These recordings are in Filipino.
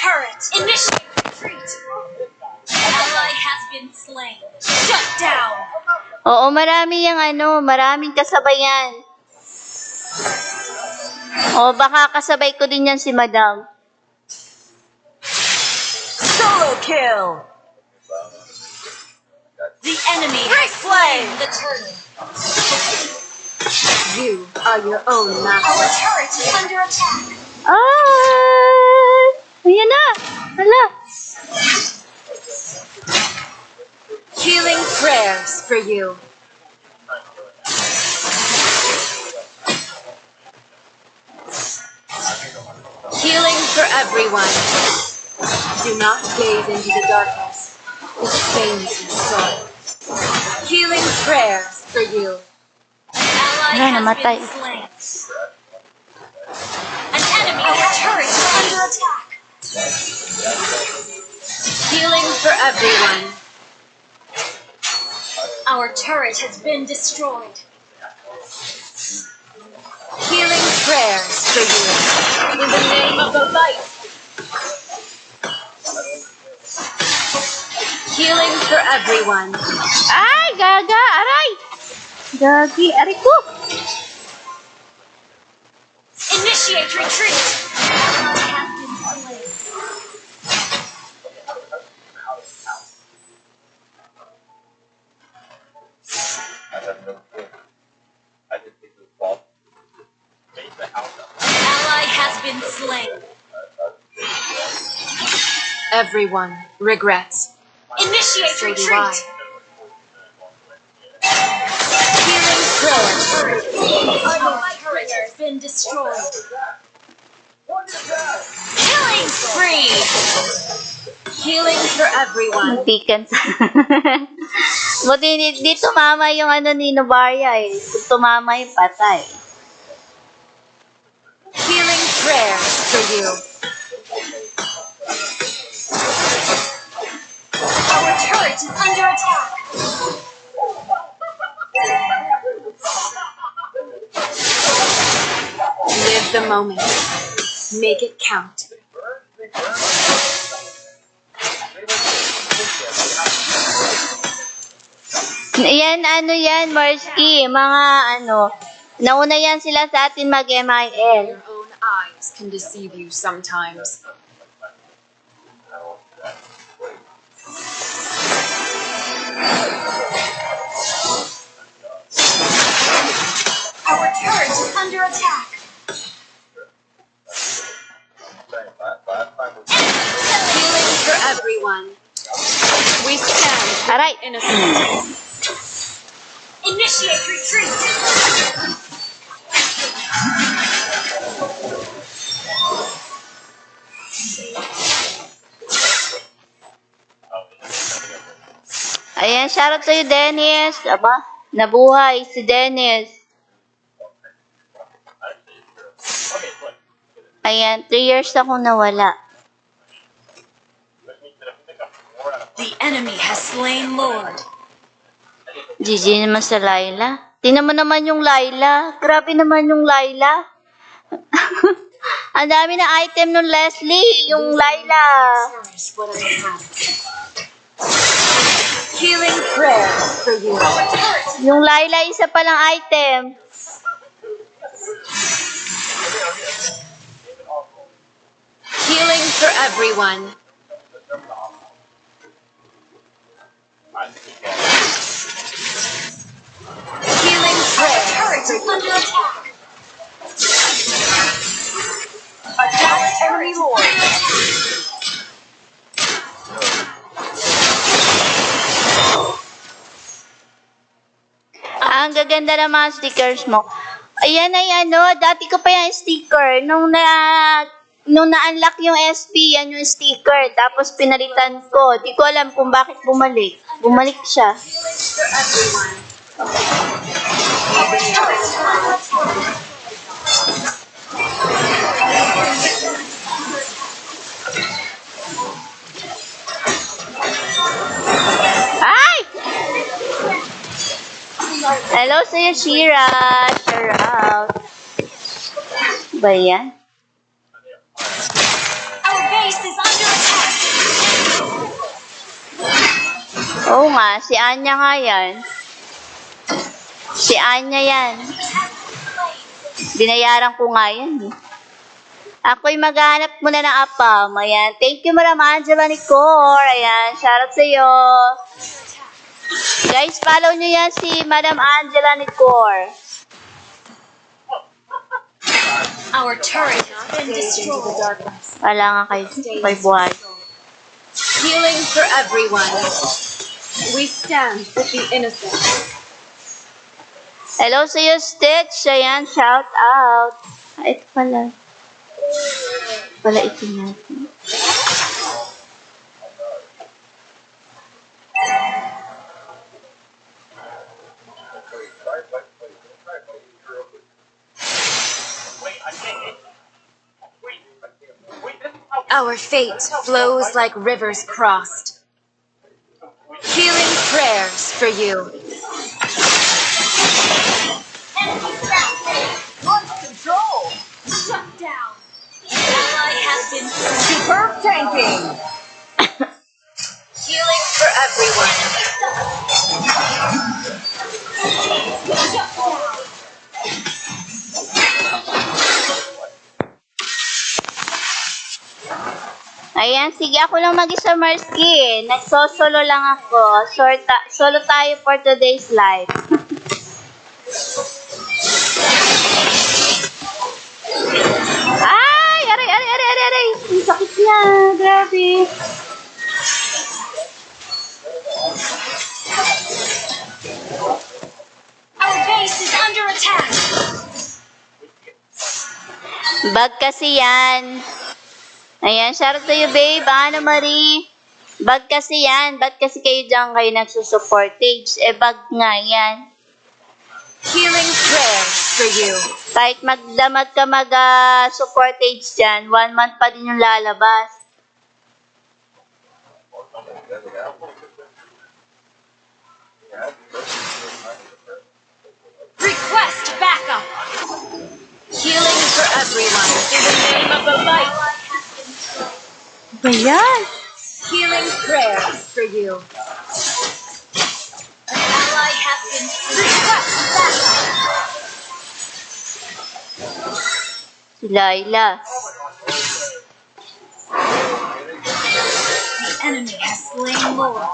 turret! Initiate retreat! Ally has been slain. Shut down! Oo, marami yung maraming kasabayan. O, baka kasabay ko din yan si Madam. Solo kill! The enemy has slain the turret. You are your own master. Our turret is under attack. Ayan na! Hala! Healing prayers for you. Healing for everyone. Do not gaze into the darkness. It stains your soul. Healing prayers for you. Ally Ay, has namatay. been slain. An enemy turret is under attack. Healing for everyone. Our turret has been destroyed. Healing prayers for you. In the name of the light. Healing for everyone. Ay, gaga! Aray! Gagi, aray ko! Initiate retreat. Ally has been slain. Ally has been slain. Everyone regrets. Initiate retreat. Healing prayer. Our turret has been destroyed. Killing spree. Healing for everyone. Muntikan. Buti di tumama yung ni Novaria eh. Kung tumama yung patay. Healing prayers for you. Our turret is under attack. Live the moment. Make it count. Yan, yan, Marsky. Mga nauna yan sila sa atin mag-MIL. Your own eyes can deceive you sometimes. Our turret is under attack. Healing for everyone. We stand Aray! innocent. Initiate retreat. Ayan, shoutout sa'yo, Dennis. Aba, nabuhay si Dennis. Ayan, 3 years akong nawala. The enemy has slain Lord. GG naman sa Layla. Tingnan mo naman yung Layla. Grabe naman yung Layla. Ang dami na item nung Leslie, yung Layla. Healing prayers for you. Yung Layla, isa palang item. Healing for everyone. Healing prayer. Turret is under attack. Attack enemy lord. Ang gaganda ng mga stickers mo. Ayan ay dati ko pa yung sticker. Nung na-unlock yung SP, yan yung sticker. Tapos pinalitan ko. Di ko alam kung bakit bumalik. Bumalik siya. For everyone. Ay! Hello sa'yo, Shira. Shout out. Ba yan? Our base is under Oo nga, si Anya nga yan. Si Anya yan. Binayaran ko nga yan eh. Ako'y maghanap muna ng apam. Ayan. Thank you, Madam Angela Nicor. Ayan. Shoutout sa'yo. Guys, follow nyo yan si Madam Angela Nicor. Our turret has been destroyed. Wala nga kay buhay. Healing for everyone. We stand with the innocent. Hello sa'yo, Stitch. Ayan, shout out. Ito pala. Ito natin. Our fate flows like rivers crossed. Healing prayers for you. Launch control. Shut down. Ally has been superb tanking. Healing for everyone. Shut down. Ayan, sige ako lang mag-isa, Marsky. Nagsosolo lang ako. Solo tayo for today's live. Ay! Aray! Ang sakit niya. Grabe. Our base is under attack. Bag kasi yan. Ayan, shoutout sa'yo, babe. Ano, Marie? Bag kasi yan. Ba't kasi kayo dyan kayo nagsusuportage? Bag nga yan. Healing prayers for you. Kahit magdamag ka mag-supportage dyan, 1 month pa din yung lalabas. Request backup. Healing for everyone in the name of the light. Ayan. Healing prayers for you. An ally has been request backup. Si Laila. The enemy has slain more.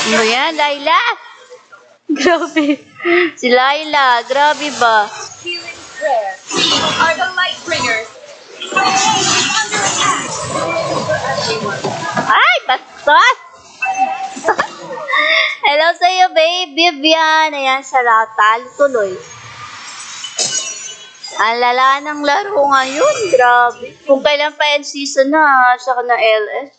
Ano yan, Laila? Grabe. Si Laila, grabe ba? Healing prayers. We are the light bringers. Our base is under attack. For everyone. Ay, bastos! Hello sa'yo, babe. Vivian. Ayan, salatal. Tuloy. Ang lala ng laro ngayon. Grabe. Kung kailan pa end season na, saka na LS.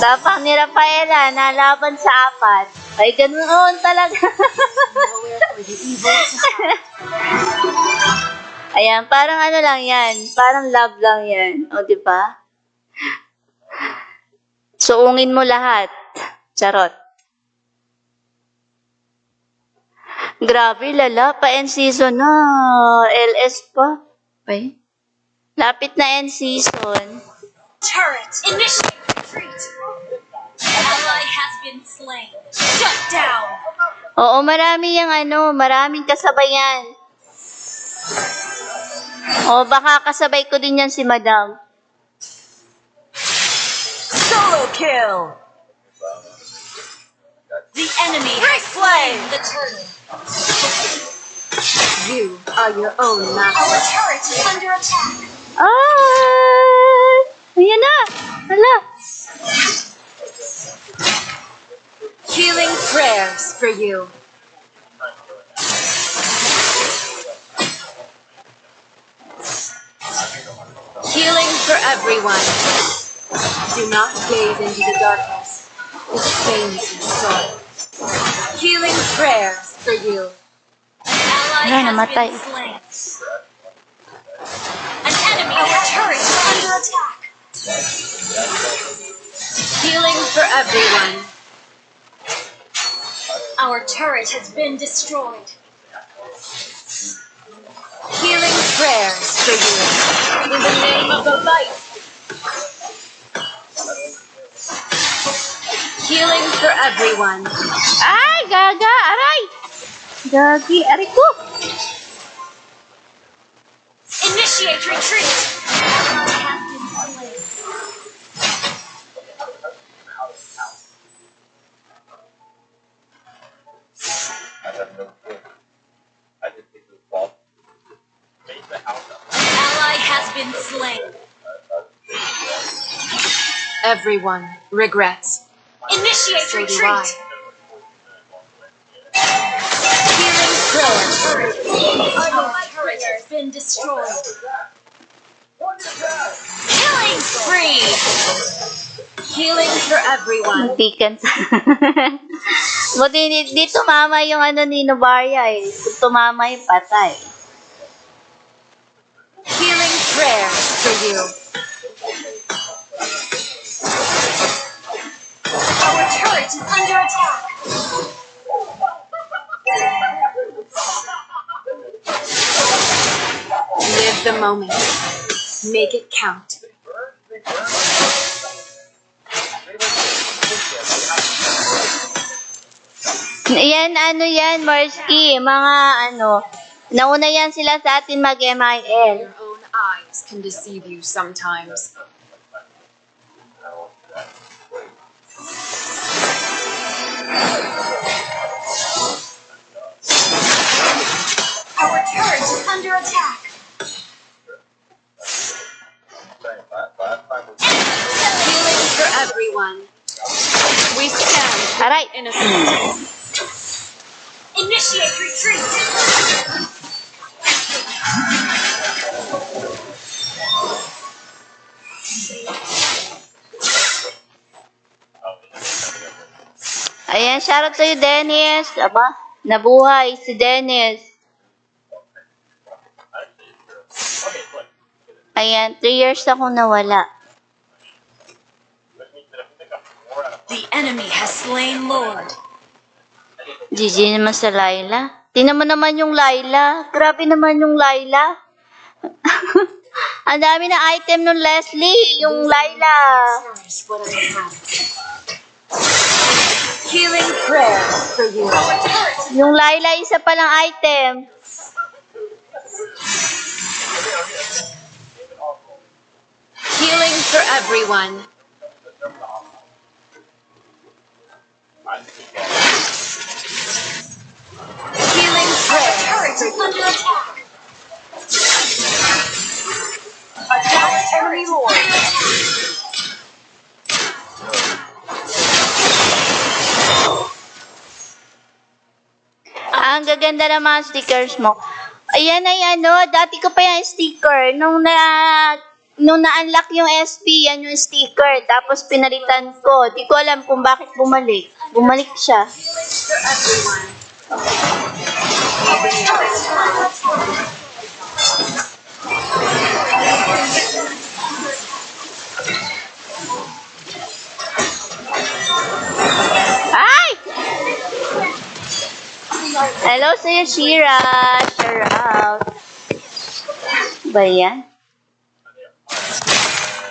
Tapang ni Rafaela, nalaban sa 4. Ay, ganoon talaga. Ayan, parang ano lang yan. Parang love lang yan. O, diba? Suungin mo lahat. Charot. Grabe, lala. Pa-end season na. LS pa. Ay. Lapit na end season. Turret, initiate retreat. Ally has been slain. Shut down. Oo, marami yung maraming kasabayan. O, baka kasabay ko din yan si Madam. Solo kill. The enemy has slain the turtle. You are your own master. Our turret is under attack. Ay! Ayan na! Hala! Healing prayers for you. Healing for everyone. Do not gaze into the darkness. It stains your soul. Healing prayers for you. Ay, namatay. An enemy. Our turret is under attack. Healing for everyone. Our turret has been destroyed. Healing prayers for you. In the name of the light. Healing for everyone. Ay, gaga, aray! Gagi, aray ko! Initiate retreat. Ally has been slain. Everyone regrets. Initiate So do retreat. Healing prayer. Our turret has been destroyed. Killing spree. Healing for everyone. Muntikan. Buti di tumama yung ano ni Novaria eh. Kung tumama yung patay. Healing prayers for you. Our turret is under attack. Live the moment. Make it count. Yan, ano yan, Marsky. Mga ano, nauna yan sila sa atin mag-MIL. Your own eyes can deceive you sometimes. Our turret is under attack. Healing for everyone. We stand Aray! innocent. Initiate retreat. Ayan, shoutout sa'yo, Dennis. Aba, nabuhay si Dennis. Ayan, 3 years akong nawala. The enemy has slain Lord. GG naman sa Laila. Tingnan mo naman yung Laila. Grabe naman yung Laila. Ang dami na item nung Leslie, yung Laila. Healing prayer for you. Yung Laila, isa palang item. Healing for everyone. Healing prayer. Turret is under attack. Attack enemy lord. Ang gaganda ng mga stickers mo. Ayan ay ano, dati ko pa yung sticker. Nung na-unlock yung SP, yan yung sticker. Tapos pinalitan ko. Di ko alam kung bakit bumalik. Bumalik siya. For everyone. Ay! Hello sa'yo, Shira. Shoutout. Ba yan?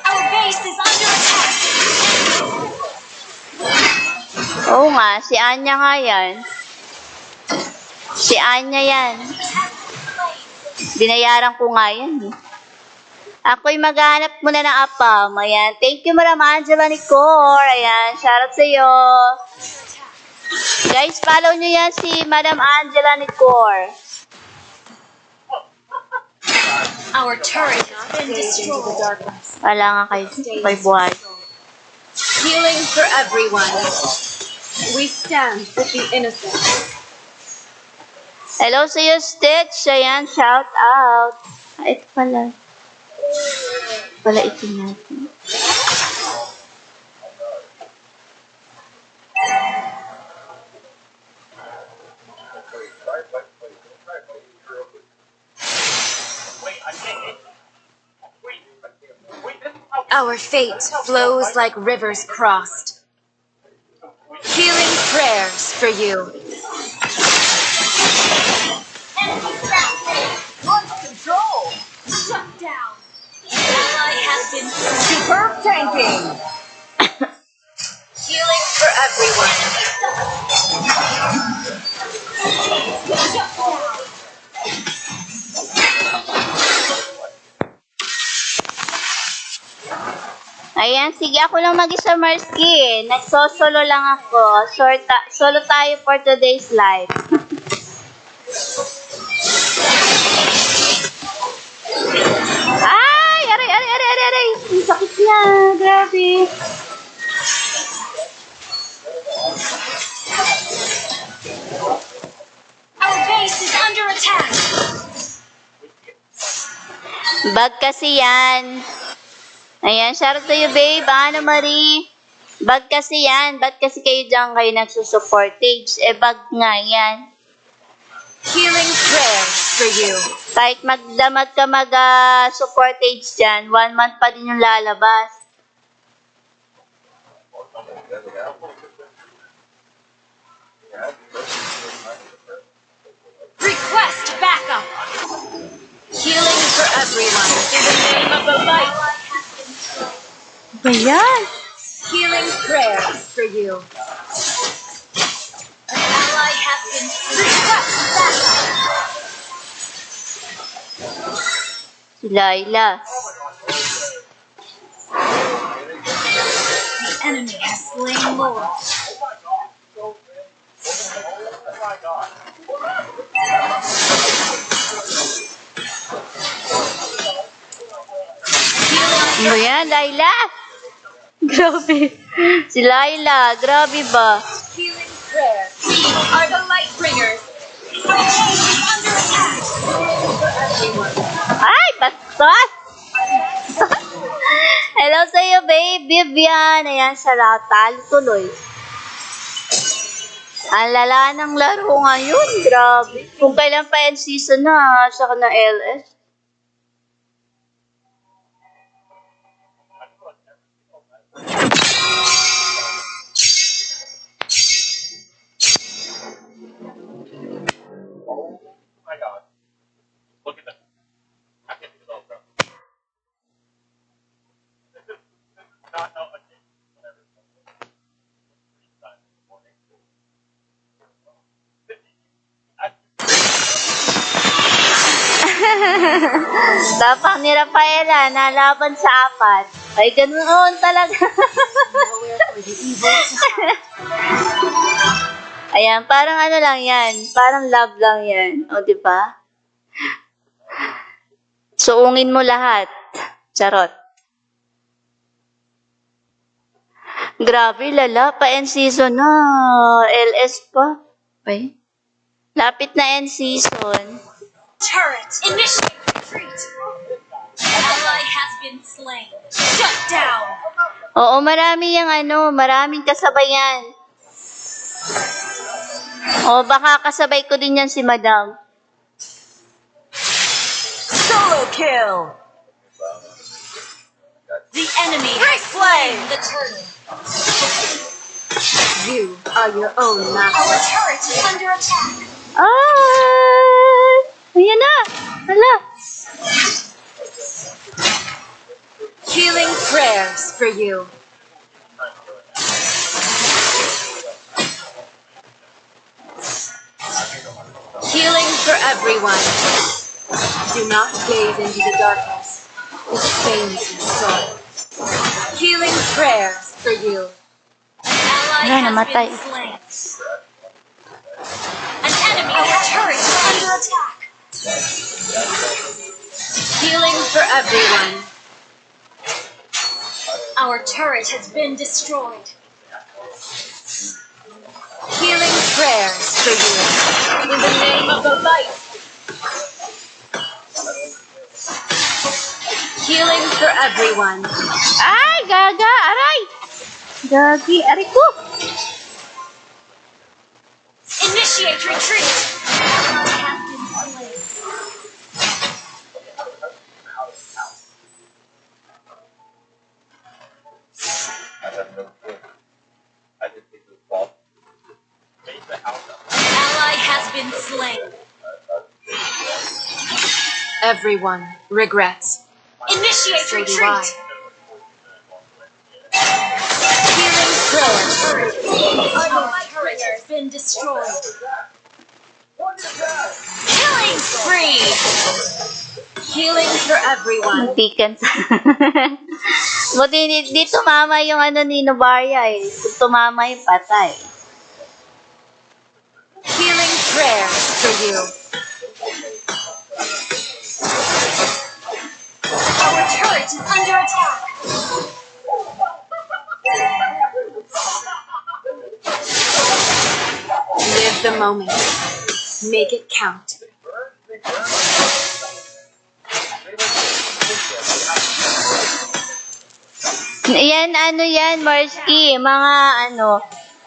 Our base is under attack. Oo nga, si Anya nga yan. Si Anya yan. Binayaran ko nga yan eh. Ako'y maghanap muna ng apam. Ayan. Thank you, Madam Angela Nicor. Ayan. Shoutout sa'yo. Guys, follow nyo yan si Madam Angela Nicor. Our turret has been destroyed. Wala nga kay buhay. Healing for everyone. We stand with the innocent. Hello sa'yo, Stitch. Ayan, shout out. Ito pala. pala ito natin. Our fate flows like rivers crossed. Healing prayers for you. Launch control! Shut down! Ally has been superb tanking! Healing for everyone. Ayan, sige ako lang mag-isa, Marsky. Nagsosolo lang ako. Solo tayo for today's live. Ay! Aray! Ang sakit niya. Grabe. Our base is under attack! Bag kasi yan. Ayan, shout out to you, babe. Ano, Marie? Bag kasi yan. Ba't kasi kayo nagsusupportage? Bag nga yan. Healing prayers for you. Kahit magdamag ka mag-supportage dyan, 1 month pa din yung lalabas. Request backup! Healing for everyone. In the name of the light. Ayan. Healing prayers for you. An ally has been request backup! Si Laila. The enemy has slain Lord. Ano yan, Laila? Grabe. Si Laila, grabe ba? Healing prayers. We are the light bringers. Our base is under attack. Ay, bastos! Hello sa'yo, babe. Vivian. Ayan, salatal. Tuloy. Ang lala ng laro ngayon. Grabe. Kung kailan pa end season na, saka na LS. Tapang ni Rafaela, nalaban sa 4. Ay, ganoon talaga. Ayan, parang ano lang yan. Parang love lang yan. O, di ba? Suungin mo lahat. Charot. Grabe, lala. Pa-end season na. LS pa. Ay. Lapit na end season. Turret, initiate retreat. Ally has been slain. Shut down. Oo, marami yung maraming kasabayan. O, baka kasabay ko din yan si Madam. Solo kill. The enemy has slain the turtle. You are your own master. Our turret is under attack. Ay! Ayan na! Hala! Healing prayers for you. Healing for everyone. Do not gaze into the darkness. It stains your soul. Healing prayers for you. Ally Wala, has namatay. been slain. An enemy turret is under attack. Healing for everyone. Our turret has been destroyed. Healing prayers for you. In the name of the light. Healing for everyone. Ay, gaga! Aray! Gagi, aray ko! Initiate retreat. Ally has been slain. Everyone regrets. Initiate So do I. retreat. Healing prayer. Our turret has been destroyed. Killing spree. Healing for everyone. Muntikan. Buti di tumama yung ano ni Novaria eh. Kung tumama yung patay. Healing prayer for you. Our turret is under attack. Live the moment. Make it count. Yan, ano yan, Marsky. Mga ano,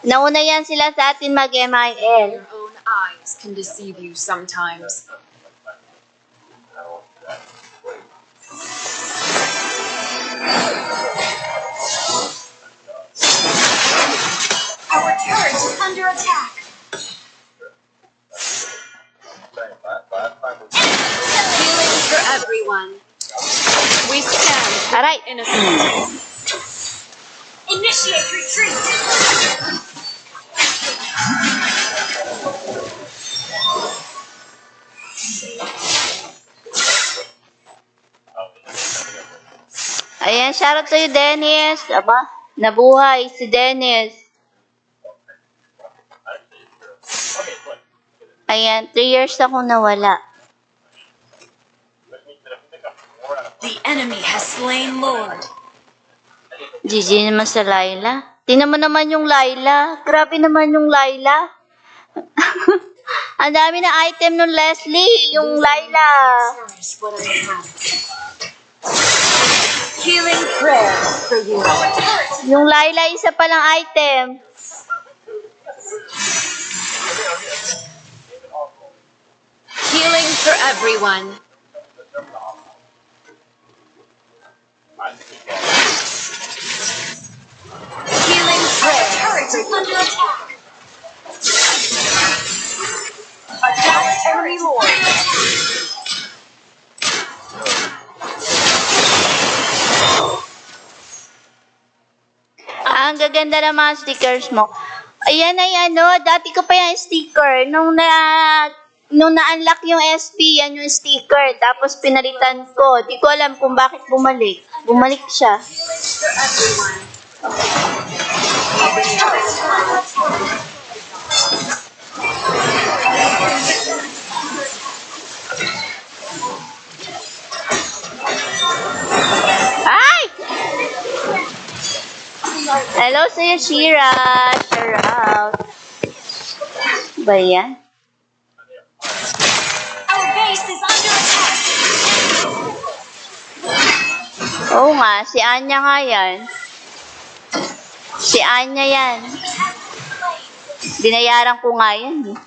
nauna yan sila sa atin mag-MIL. Your own eyes can deceive you sometimes. Our turret is under attack. Healing for everyone. We stand Aray! innocent. Initiate retreat. Ayan, shoutout sa'yo, Dennis. Aba, nabuhay si Dennis. Ayan, 3 years akong nawala. The enemy has slain Lord. GG naman sa Laila. Tingnan mo naman yung Laila. Grabe naman yung Laila. Ang dami na item nung Leslie, yung Laila. Cherish what I have. Healing prayer for you. Yung Laila, isa palang item. Healing for everyone. Healing prayer. Turret is under attack. Attack enemy Lord. Ang gaganda ng mga stickers mo. Ayan ay ano, dati ko pa yung sticker. Nung na-unlock yung SP, yan yung sticker. Tapos pinalitan ko. Di ko alam kung bakit bumalik. Bumalik siya. For everyone. Ay! Hello sa'yo, Shira. Shoutout. Ba yan? Our base is under attack. Oo nga, si Anya nga yan. Si Anya yan. Binayaran ko nga yan eh.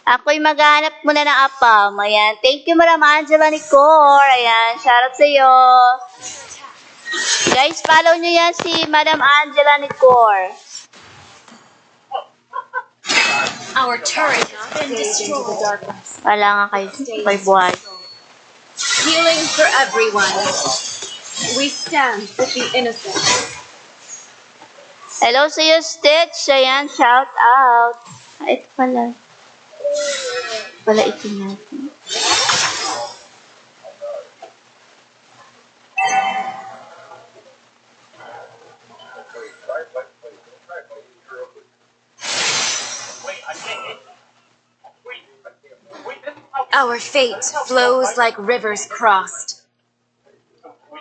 Ako'y maghanap muna ng apam. Ayan. Thank you, Madam Angela Nicor. Ayan. Shoutout sa'yo. Guys, follow nyo yan si Madam Angela Nicor. Our turret has been Gaze into the destroyed. darkness. Wala nga kay buhay. Healing for everyone. We stand with the innocent. Hello sa'yo, Stitch. Ayan. Shout out. Ay, ito pala. Ito natin. Our fate flows like rivers crossed.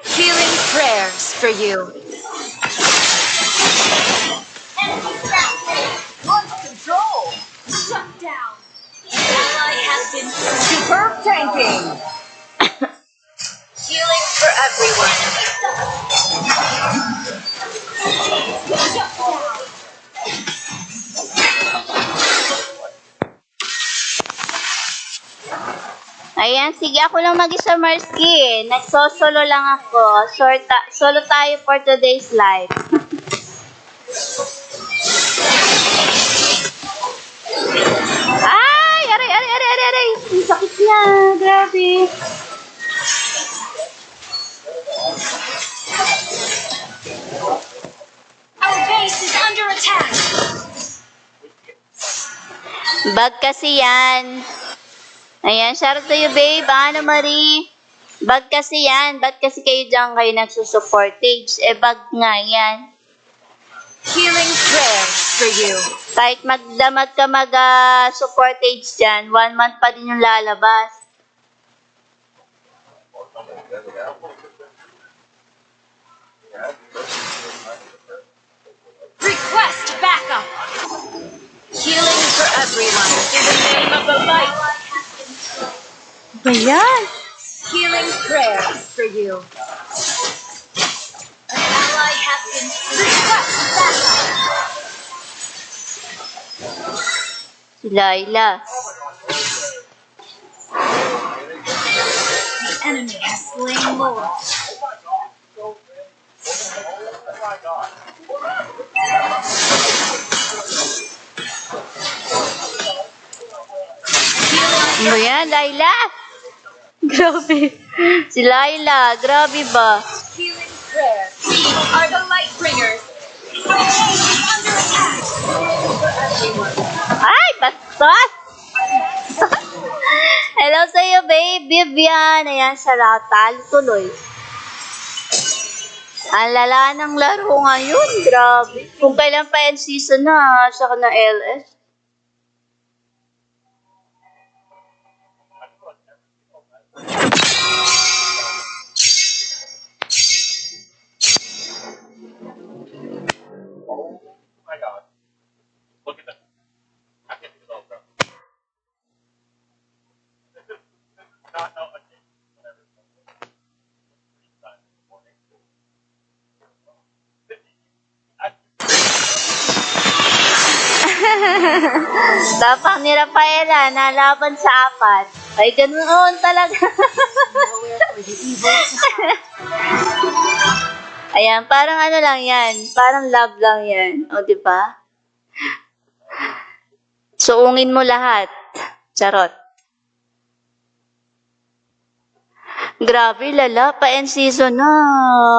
Healing prayers for you. Launch control. Shut down. Ally has been superb tanking. Healing for everyone. Ayan, sige ako lang mag-isa, Marsky. Nagsosolo lang ako. Solo tayo for today's live. Ay! Aray! Ang sakit niya. Grabe. Our base is under attack. Bag kasi yan. Ayan, shout out to you, babe. Ano, Marie? Bag kasi yan. Ba't kasi kayo nagsusupportage? Bag nga yan. Healing prayers for you. Kahit magdamag ka mag-supportage dyan, 1 month pa din yung lalabas. Request backup. Healing for everyone. In the name of the light. Ayan. Healing prayers for you. An ally has been request backup. Si Laila. The enemy has slain Lord. Ano yan, Laila? Grabe. Si Laila, grabe ba? Healing prayers. We are the light bringers. Our base is under attack. Ay, bastos! Hello sa'yo, babe. Vivian. Ayan, sarata. Tuloy. Ang lala ng laro ngayon. Grabe. Kung kailan pa end season na, saka na LS. Tapang ni Rafaela, nalaban sa 4. Ay, ganoon talaga. Ayan, parang ano lang yan. Parang love lang yan. O, di ba? Suungin mo lahat. Charot. Grabe, lala. Pa-end season na.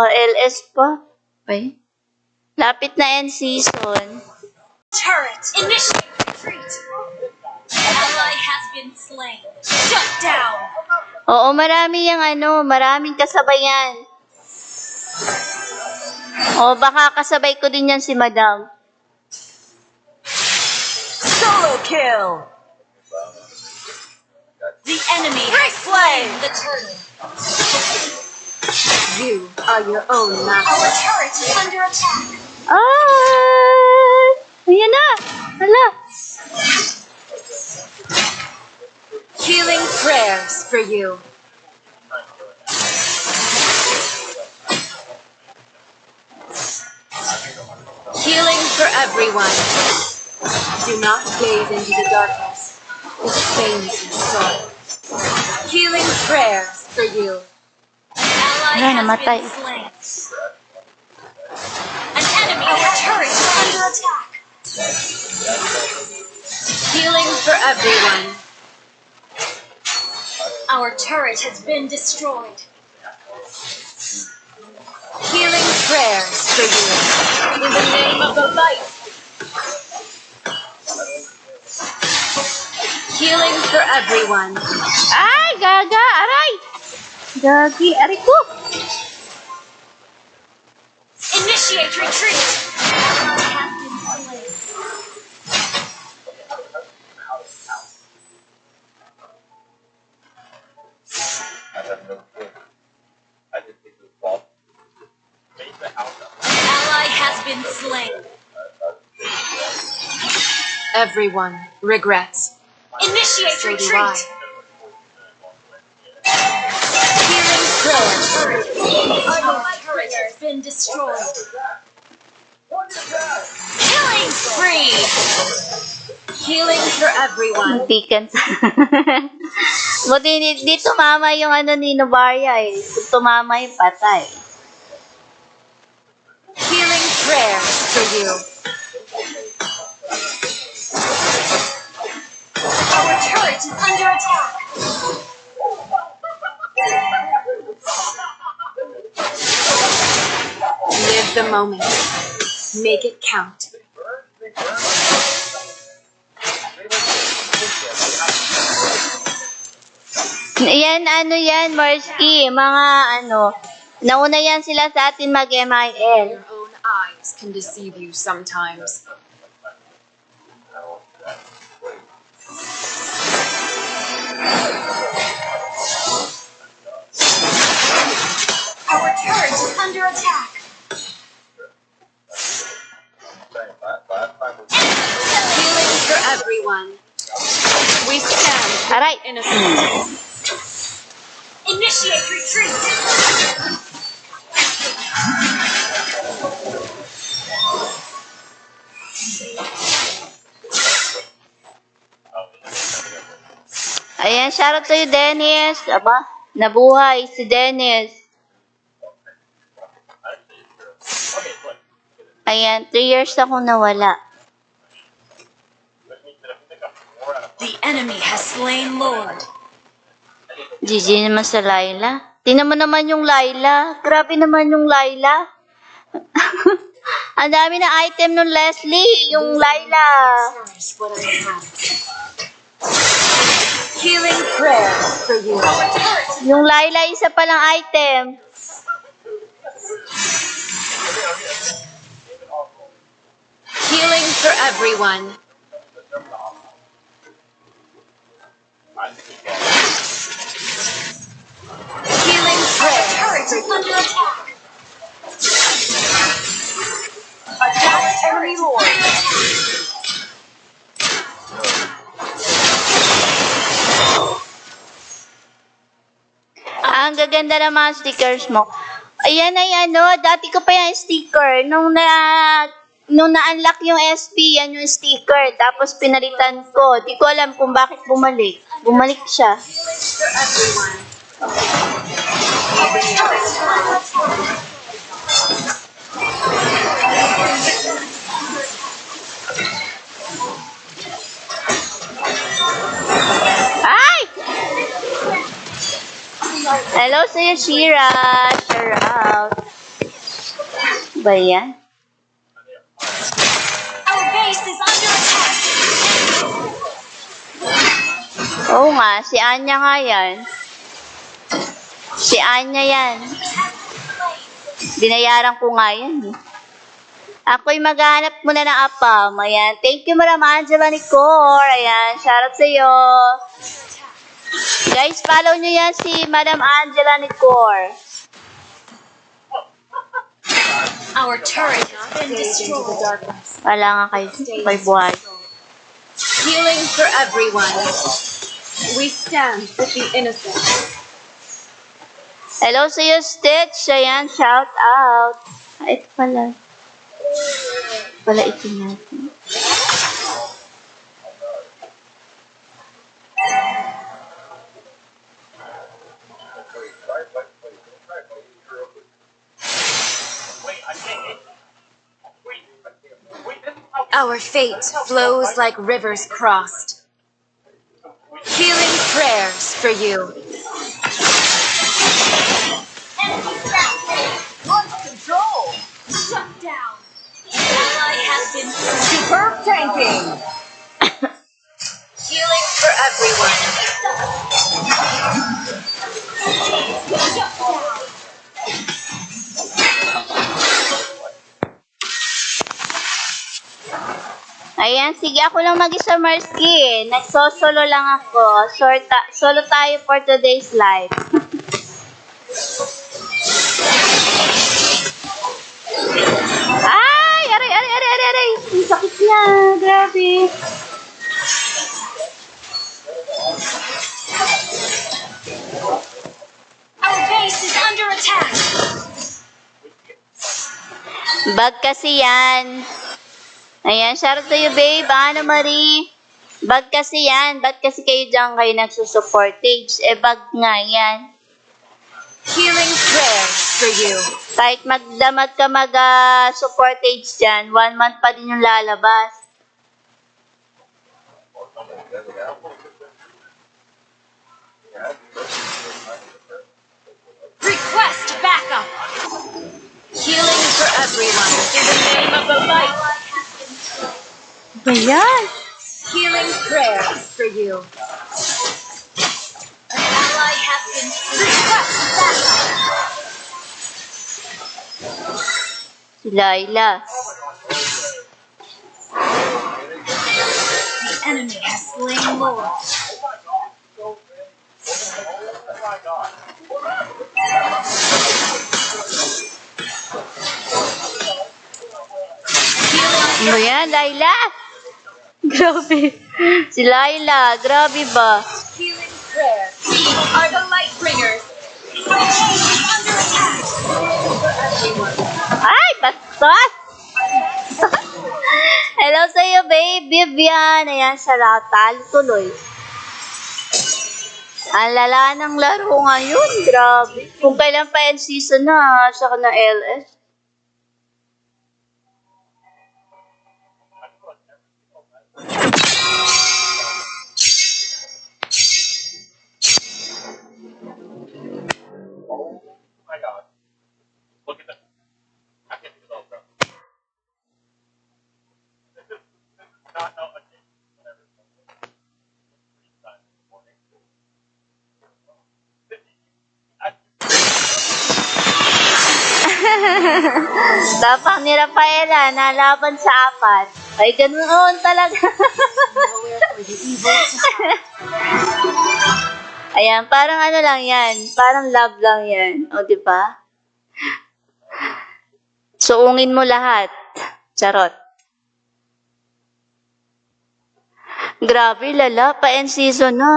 LS pa. Ay. Lapit na end season. Turret, initiate retreat. An ally has been slain. Shut down. Oo, marami yung maraming kasabayan. O, baka kasabay ko din yan si Madam. Solo kill. The enemy has slain the turtle. You are your own Our master. turret is under attack. Ay! Ayan na! Hala! Healing prayers for you. Healing for everyone. Do not gaze into the darkness. It stains your soul. Healing prayers for you. An ally Wala, has namatay. been slain. An enemy our turret is under attack. Healing for everyone. Our turret has been destroyed. Healing prayers for you. In the name of the light. Healing for everyone. Ay! Gaga! Aray! Gagi! Aray ko! Initiate retreat. An ally has been slain. An ally has been slain. Everyone regrets. Initiate So do retreat. Healing prayers. Our turret has been destroyed. Killing spree. Healing for everyone. Muntikan. Buti di tumama yung ano ni Novaria eh. Kung tumama yung patay. Healing prayers for you. Our turret is under attack. Live the moment. Make it count. Yan, ano yan, Marsky. Mga ano, nauna yan sila sa atin mag-MIL. Your own eyes can deceive you sometimes. Our turret is under attack. Healing for everyone. We stand with Aray! innocent. Initiate retreat. Ayan, shoutout sa'yo, Dennis. Aba, nabuhay si Dennis. Ayan, 3 years akong nawala. The enemy has slain Lord. GG naman sa Laila. Tingnan mo naman yung Laila. Grabe naman yung Laila. Ang dami na item nun, Leslie. Yung Laila. Cherish what I have. Healing prayers for you. Yung Laila, isa palang item. Healing for everyone. Healing prayers Turret for is you. under attack. Attack enemy Lord. Ang gaganda ng mga stickers mo. Ayan ay ano, dati ko pa yung sticker. Nung na-unlock yung SP, yan yung sticker. Tapos pinalitan ko. Di ko alam kung bakit bumalik. Bumalik siya. For everyone. Our turret is under attack. Ay! Hello sa'yo, Shira. Shout out. Ba yan? Our base is under attack. Oo nga, si Anya nga yan. Si Anya yan. Binayaran ko nga yan eh. Ako'y maghanap muna ng apam. Ayan. Thank you, Madam Angela Nicor. Ayan. Shoutout sa'yo. Guys, follow nyo yan si Madam Angela Nicor. Our turret has been Gaze into the destroyed. darkness. Wala nga kay buhay. Healing for everyone. We stand with the innocent. Hello sa'yo, Stitch. Ayan. Shout out. Ay, ito pala. Ito natin. Our fate flows like rivers crossed. Healing prayers for you. Launch control. Shut down. Ally has been superb tanking. Healing for everyone. Shut down. Ayan, sige ako lang mag-isa, Marsky. Nagsosolo lang ako. Solo tayo for today's live. Ay! Aray! Ang sakit niya. Grabe. Our base is under attack. Bag kasi yan. Ayan, shoutout sa'yo, babe. Ana Marie. Bag kasi yan. Ba't kasi kayo nagsusupportage? Bag nga yan. Healing prayers for you. Kahit magdamag ka mag-supportage dyan, 1 month pa din yung lalabas. Request backup. Healing for everyone. In the name of the light. Ba yan? Healing prayers for you. An ally has been request backup. Si Laila. The enemy has slain Lord. Ano yan, Laila? Grabe. Si Laila, grabe ba? Healing prayers. These are the light bringers. Under attack. Ay, bastos! Hello sa'yo, babe. Vivian. Ayan, talo tuloy. Ang lala ng laro ngayon. Grabe. Kung kailan pa end season na, saka na LS. Tapang ni Rafaela, nalaban sa 4. Ay, ganoon talaga. Ayan, parang ano lang yan. Parang love lang yan. O, di ba? Suungin mo lahat. Charot. Grabe, lala. Pa-end season na.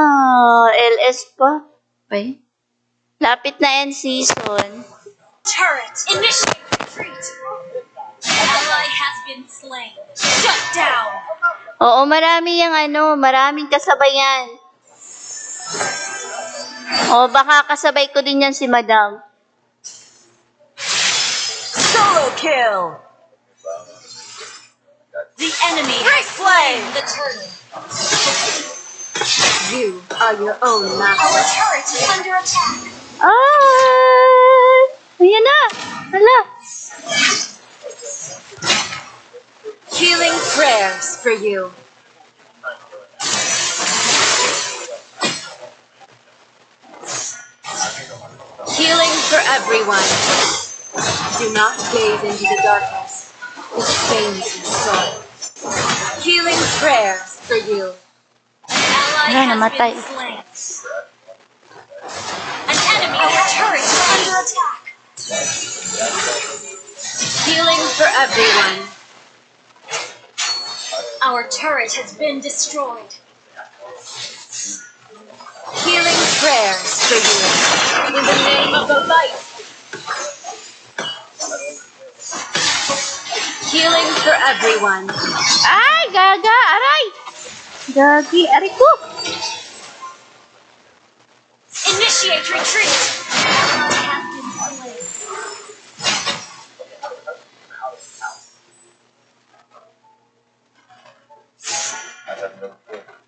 LS pa. Ay. Lapit na end season. Turret. Initiate retreat. An ally has been slain. Shut down. Oo, marami yung maraming kasabayan. O, baka kasabay ko din yan si Madam. Solo kill. The enemy has slain the turtle. You are your own Our master. turret is under attack. Ay! Ayan na! Hala! Healing prayers for you. Healing for everyone. Do not gaze into the darkness. It stains your soul. Healing prayers for you. An ally Wala, has namatay. been slain. An enemy our turret is under attack. Healing for everyone. Our turret has been destroyed. Healing prayers for you. In the name of the light. Healing for everyone. Ay! Gaga! Aray! Gagi! Aray ko! Initiate retreat. An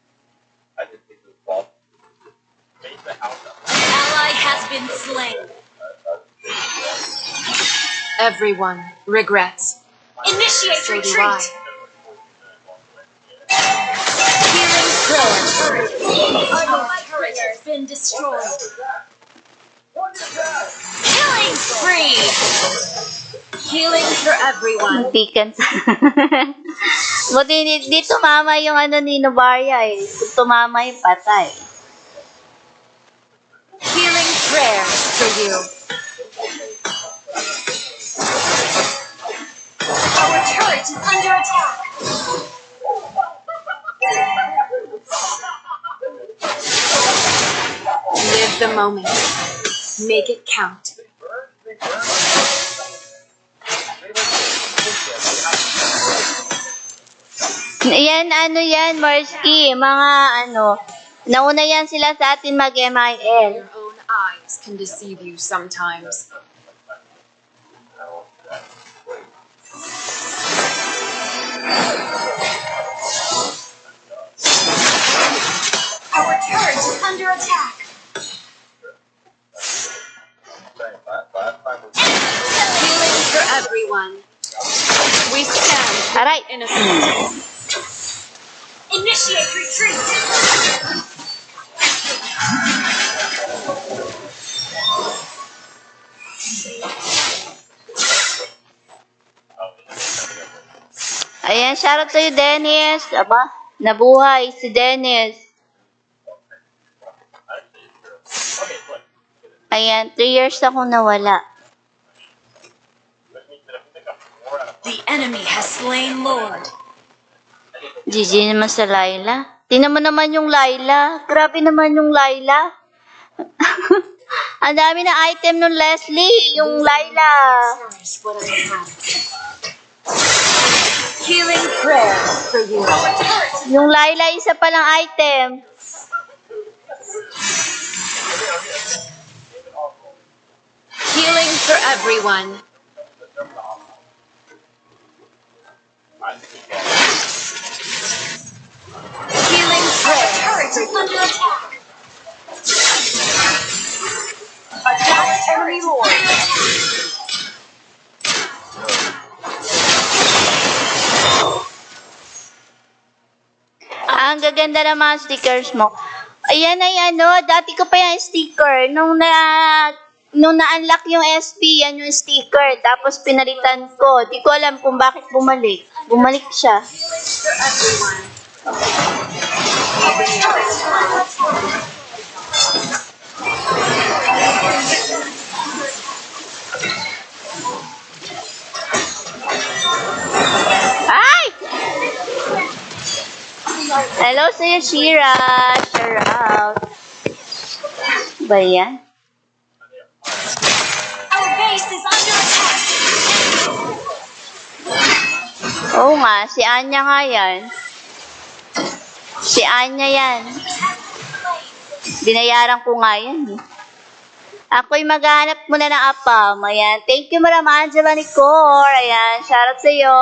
ally has been slain. An ally has been slain. Everyone regrets. Initiate So do I. retreat. Healing prayers. Our turret has been destroyed. Killing spree. Healing for everyone. Muntikan sa... Buti di tumama yung ni Novaria eh. Kung tumama yung patay. Healing prayers for you. Our turret is under attack. Live the moment. Make it count. Yan, ano yan, Marsky, mga ano, nauna yan sila sa atin mag-MIL. Your own eyes can deceive you sometimes. Our turret is under attack. Healing for everyone. We stand Aray! innocent. Initiate retreat. Ayan, shoutout sa'yo, Dennis. Aba, nabuhay si Dennis. Ayan, 3 years akong nawala. The enemy has slain Lord. GG naman sa Layla. Tingnan mo naman yung Layla. Grabe naman yung Layla. Ang dami na item nung Leslie, yung Layla. Cherish what I have. Healing prayers for you. Yung Layla, isa palang item. Healing for everyone. Healing prayers. Turret is under attack. Attack enemy Lord. Ang gaganda ng mga stickers mo. Ayan ay ano, dati ko pa yung sticker. Nung na-unlock yung SP, yan yung sticker. Tapos pinalitan ko. Di ko alam kung bakit bumalik. Bumalik siya. For everyone. Our turret is under attack. Ay! Hello sa'yo, Shira. Shout out. Ba yan? Our base is under attack. Oo nga, si Anya nga yan. Si Anya yan. Binayaran ko nga yan eh. Ako'y maghahanap muna ng apam. Ayan. Thank you, Madam Angela Nicor. Ayan. Shoutout sa'yo.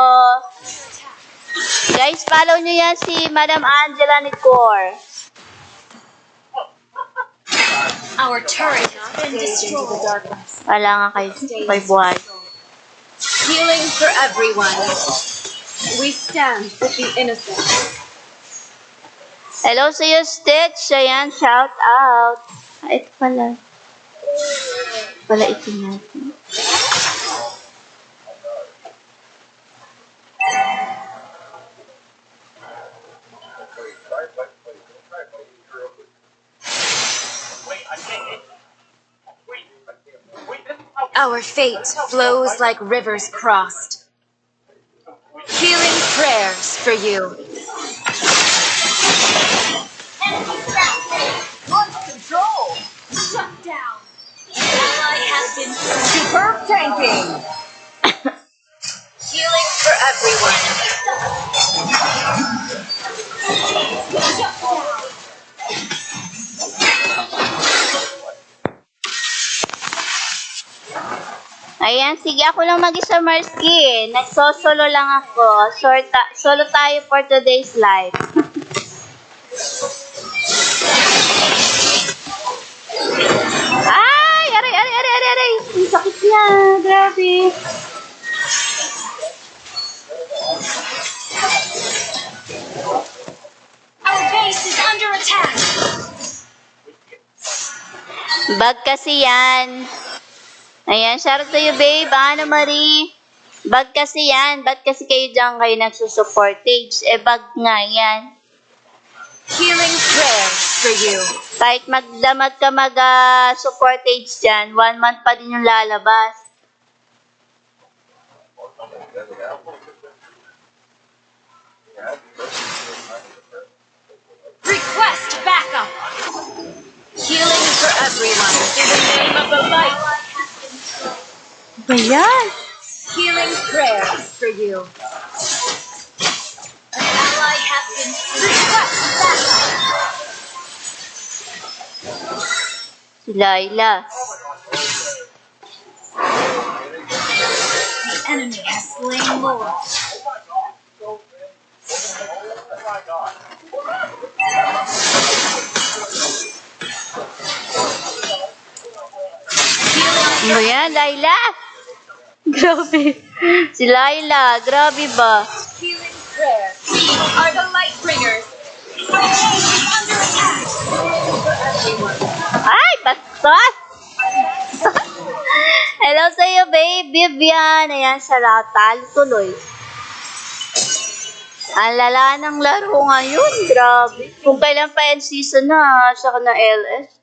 Guys, follow nyo yan si Madam Angela Nicor. Our turret has been Gaze into the destroyed. darkness. Wala nga kay buhay. Healing for everyone. We stand with the innocent. Hello sa'yo, Stitch. Ayan. Shout out. Ay, ito pala. Ito natin. Our fate flows like rivers crossed. Healing prayers for you. Launch control. Shut down. Ally has been superb tanking. Healing for everyone. Shut down. Ayan, sige ako lang mag-isa, Marsky. Nagsosolo lang ako. Solo tayo for today's live. Ay! Aray! Ang sakit niya. Grabe. Our base is under attack. Bag kasi yan. Ayan, shoutout sa'yo, babe. Ano, Marie? Bag kasi yan. Ba't kasi kayo nagsusuportage? Bag nga yan. Healing prayers for you. Kahit magdamag ka mag-supportage dyan, 1 month pa din yung lalabas. Request backup. Healing for everyone. In the name of the light. Ayan. Healing prayers for you. An ally been request backup. Si Layla. The enemy has slain Laura. Ano yan, Layla? Grabe. Si Layla, grabe ba? Healing prayer. These are the light bringers. Under attack. Ay, bastos! Hello sa'yo, babe. Vivian. Ayan, talo tuloy. Ang lala ng laro ngayon. Grabe. Kung kailan pa end season na, saka na LS.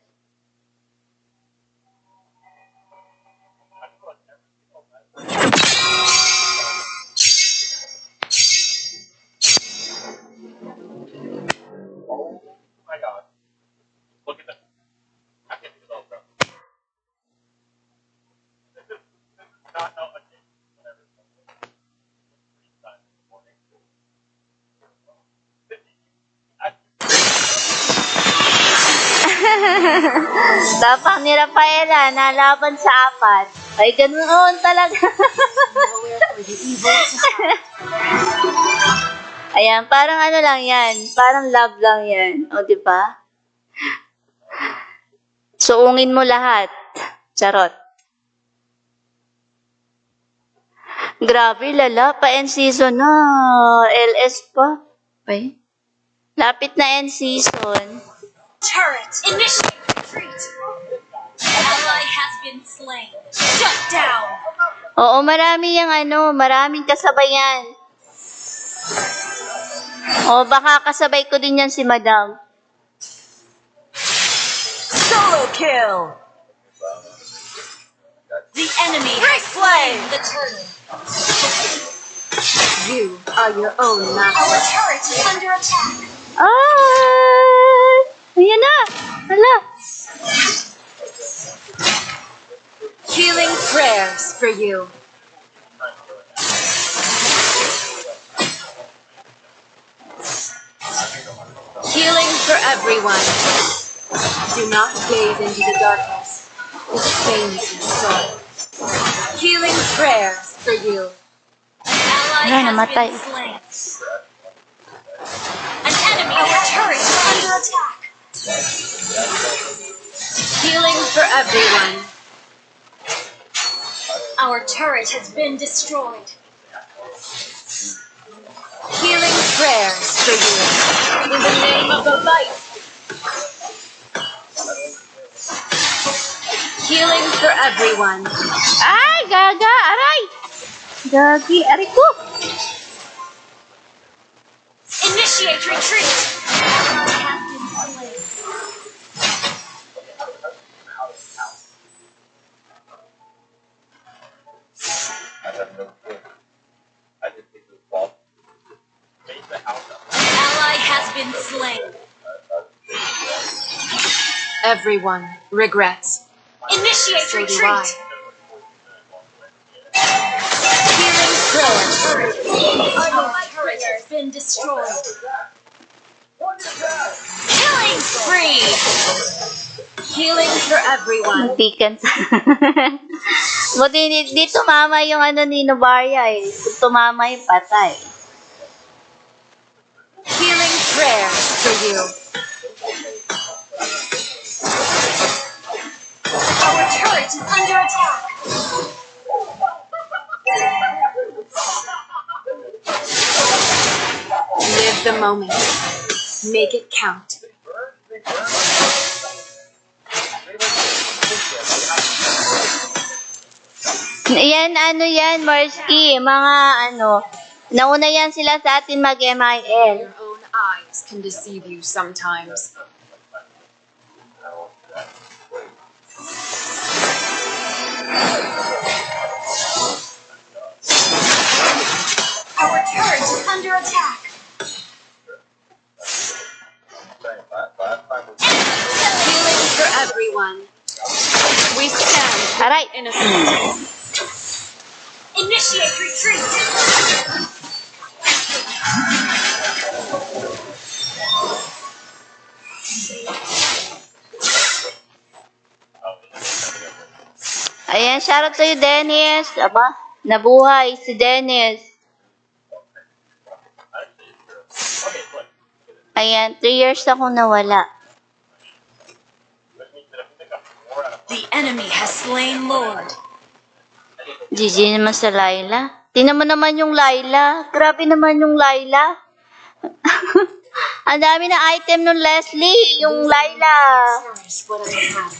Tapang ni Rafaela, nalaban sa 4. Ay, ganoon talaga. Ayan, parang ano lang yan. Parang love lang yan. O, di ba? Suungin mo lahat. Charot. Grabe, lala. Pa-end season na. LS pa. Ay. Lapit na end season. Turret. Initiate retreat. Ally has been slain. Shut down. Oo, marami yung maraming kasabayan. O, baka kasabay ko din yan si Madam. Solo kill. The enemy has slain the turtle. You are your own Our master. turret is under attack. Ay! Ayan na! Hala! Healing prayers for you. Healing for everyone. Do not gaze into the darkness. It stains your soul. Healing prayers for you. Ally Wala, has namatay. been slain. An enemy. Our turret is under attack. Healing for everyone. Our turret has been destroyed. Healing prayers for you. In the name of the light. Healing for everyone. Ay! Gaga! Aray! Gagi! Aray ko! Initiate retreat. Has been slain. Ally has been slain. Everyone regrets. Initiate So do retreat. Healing prayers. Our turret has been destroyed. Killing spree. Healing for everyone. Muntikan sa... Buti di tumama yung ni Novaria eh. Kung tumama yung patay. Healing prayers for you. Our turret is under attack. Live the moment. Make it count. Yan, Marsky, mga nauna yan sila sa atin mag-MIL. Your own eyes can deceive you sometimes. Our turret is under attack. Healing for everyone. We stand with Aray! innocent. Initiate retreat. Ayan, shoutout sa'yo, Dennis. Aba, nabuhay si Dennis. Ayan, 3 years akong nawala. The enemy has slain Lord. GG naman sa Laila. Tingnan mo naman yung Laila. Grabe naman yung Laila. Ang dami na item nun, Leslie. Yung Laila. Cherish what I have.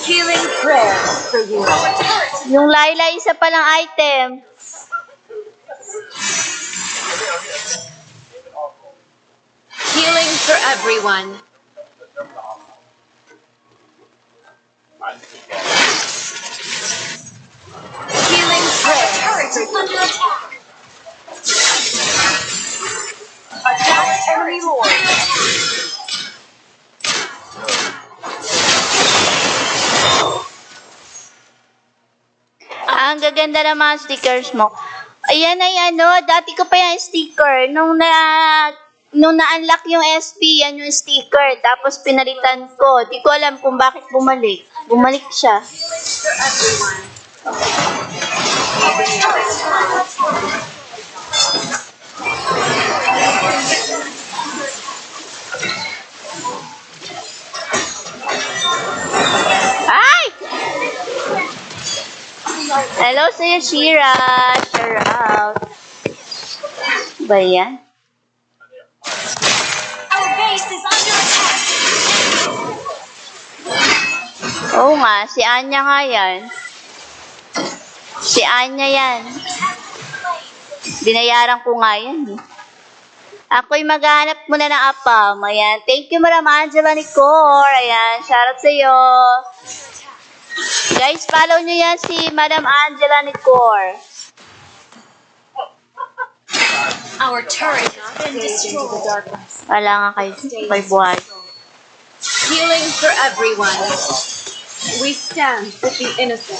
Healing prayers for you. Yung Laila, isa palang item. Healing for everyone. Healing prayers. Turret is under attack. Attack enemy Lord. Ang gaganda ng mga stickers mo. Ayan ay ano, dati ko pa yung sticker. Nung na-unlock yung SP, yan yung sticker. Tapos pinalitan ko. Di ko alam kung bakit bumalik. Bumalik siya. For everyone. Ay! Hello sa'yo, Shira. Shout out. Ba yan? Our base is under attack. Oo nga, si Anya nga yan. Si Anya yan. Binayaran ko nga yan. Ako'y maghanap muna ng apam. Ayan. Thank you, Madam Angela Nicor. Ayan. Shoutout sa'yo. Guys, follow nyo yan si Madam Angela Nicor. Our turret has been Gaze into the destroyed. darkness. Wala nga kay buhay. Healing for everyone. We stand with the innocent.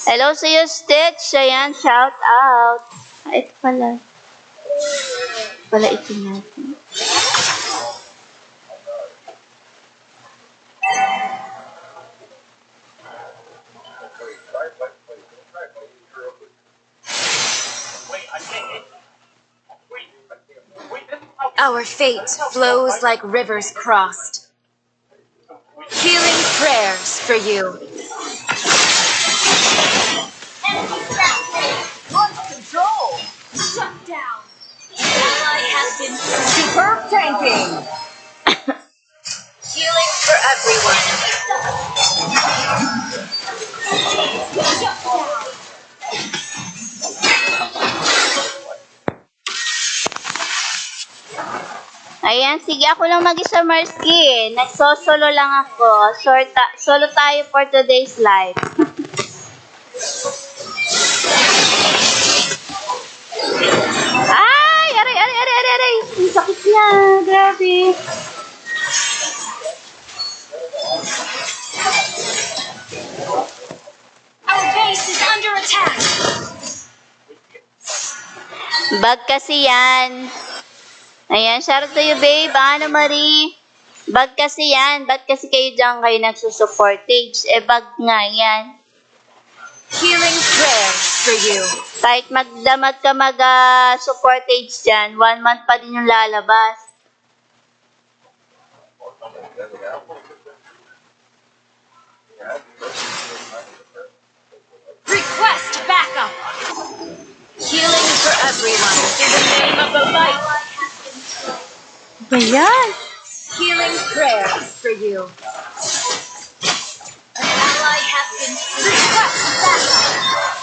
Hello sa'yo, Stitch. Ayan. Shout out. Ay, ito pala. Pala ito natin. Our fate flows like rivers crossed. Healing prayers for you. Launch control. Shut down. Ally has been superb tanking. Healing for everyone. Shut down. Ayan, sige ako lang mag-isa, Marsky. Nagsosolo lang ako. Solo tayo for today's live. Ay! Aray! Ang sakit niya. Grabe. Our base is under attack. Bag kasi yan. Ayan, shoutout to you, babe. Ana Marie. Bag kasi yan. Ba't kasi kayo dyan kayo nagsusuportage? Bag nga yan. Healing prayers for you. Kahit magdamag ka mag-supportage dyan, 1 month pa din yung lalabas. Request backup. Healing for everyone. In the name of the light. Ayan. Healing prayers for you. An ally has been request backup.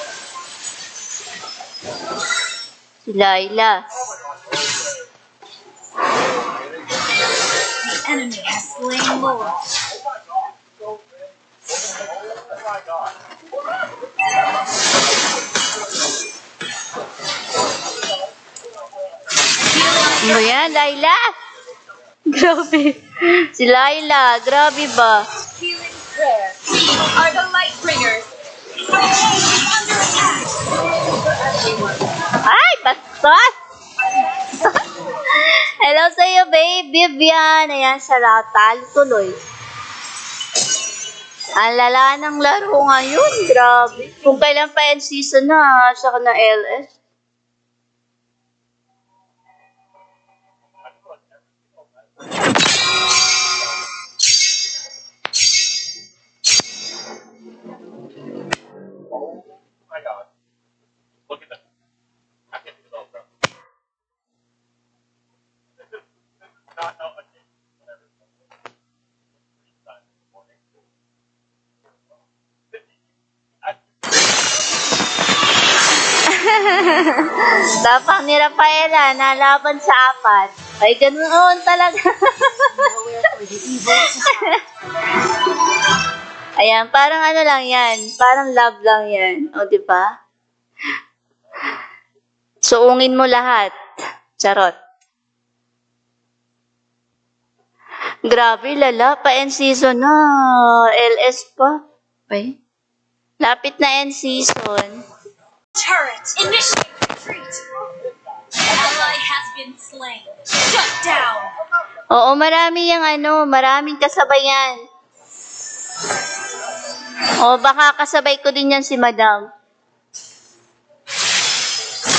Si Laila. The enemy has slain Lord. Ano yan, Laila? Grabe. Si Laila, grabe ba? Healing prayers. We are the light bringers. Our base is under attack. For everyone. Ay, bastos! Hello Hello sa'yo, babe. Vivian. Ayan, sarap. Talo tuloy. Ang lala ng laro ngayon. Grabe. Kung kailan pa end season na, saka na LS. Tapang ni Rafaela, nalaban sa 4. Ay, ganoon talaga. Ayan, parang ano lang yan. Parang love lang yan. O, di ba? Suungin mo lahat. Charot. Grabe, lala. Pa-end season na. LS pa. Ay. Lapit na end season. Turret, initiate retreat. Ally has been slain. Shut down. Oo, marami yung maraming kasabayan. O, baka kasabay ko din yan si Madam.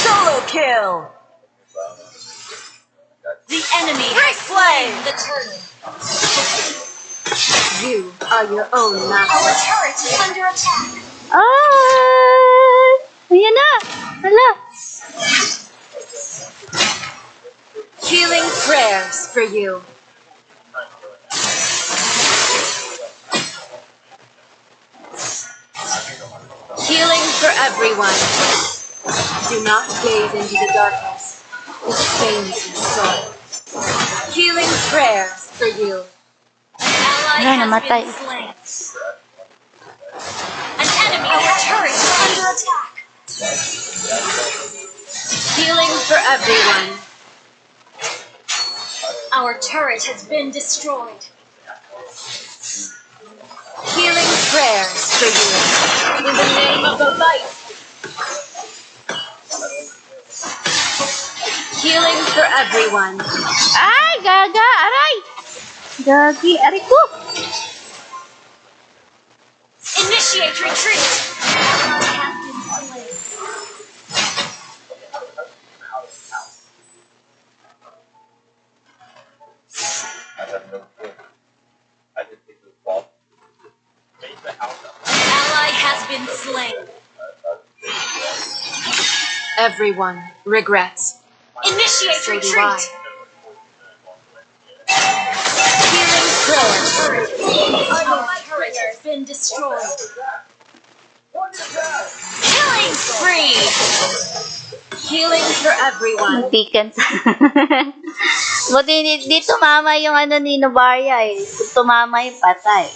Solo kill. The enemy has slain the turtle. You are your own Our master. turret is under attack. Ay! Ayan na! Hala! Healing prayers for you. Healing for everyone. Do not gaze into the darkness. It stains your soul. Healing prayers for you. Ally Wala, has namatay. been slain. An enemy our turret is under attack. Healing for everyone. Our turret has been destroyed. Healing prayers for you. In the name of the light. Healing for everyone. Ay! Gaga! Aray! Gagi! Aray ko! Initiate retreat. Ally has been slain. Ally has been slain. Everyone regrets. Initiate So do retreat. Healing prayers. Our turret has been destroyed. Killing spree. Healing for everyone. Muntikan. Buti di tumama yung ni Novaria eh. Kung tumama yung patay.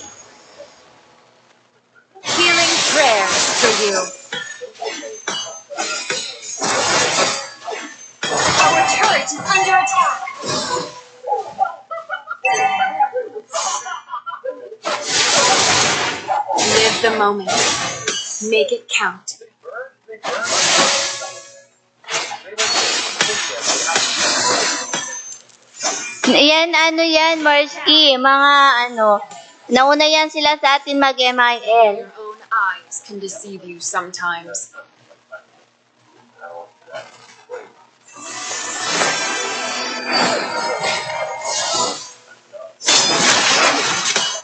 Healing prayers for you. Our turret is under attack. Live the moment. Make it count. Yan, yan, Marsky. Mga nauna yan sila sa atin mag-MIL. Your own eyes can deceive you sometimes.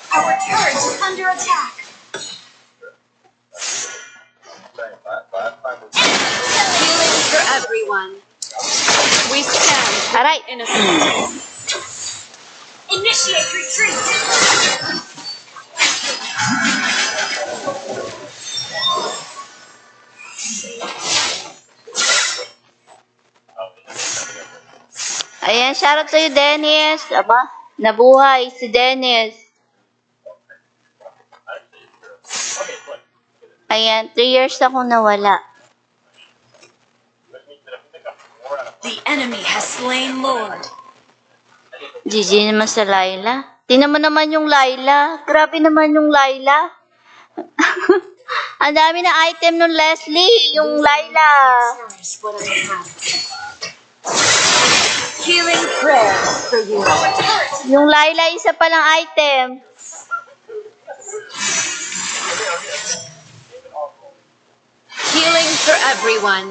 Our turret is under attack. Healing for everyone. We stand with Aray! the innocent. Initiate retreat. Ayan, shoutout sa'yo, Dennis. Aba, nabuhay si Dennis. Ayan, 3 years akong nawala. The enemy has slain Lord. GG naman sa Laila. Tingnan mo naman yung Laila. Grabe naman yung Laila. Ang dami na item nung Leslie, yung Laila. Cherish whatever has. Healing prayers for you. Yung Layla, isa palang item. Healing for everyone.